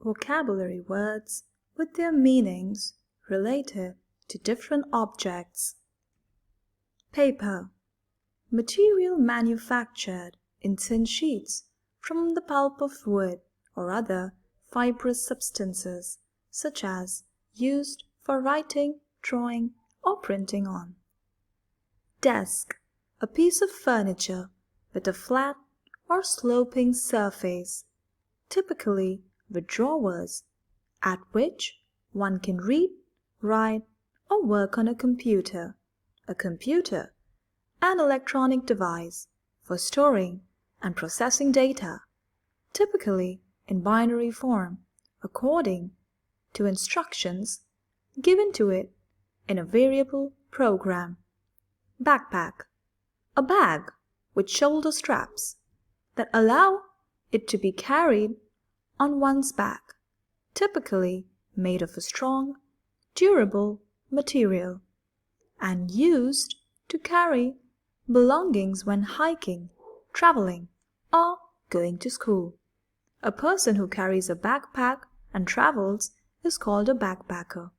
vocabulary words with their meanings related to different objects. Paper. Material manufactured in thin sheets from the pulp of wood or other fibrous substances, such as used for writing, drawing, or printing on. Desk. A piece of furniture with a flat or sloping surface, typically with drawers, at which one can read, write, or work on a computer. A computer, an electronic device for storing and processing data, typically in binary form, according to instructions given to it in a variable program. Backpack. A bag with shoulder straps that allow it to be carried on one's back, typically made of a strong, durable material, and used to carry belongings when hiking, traveling, or going to school. A person who carries a backpack and travels is called a backpacker.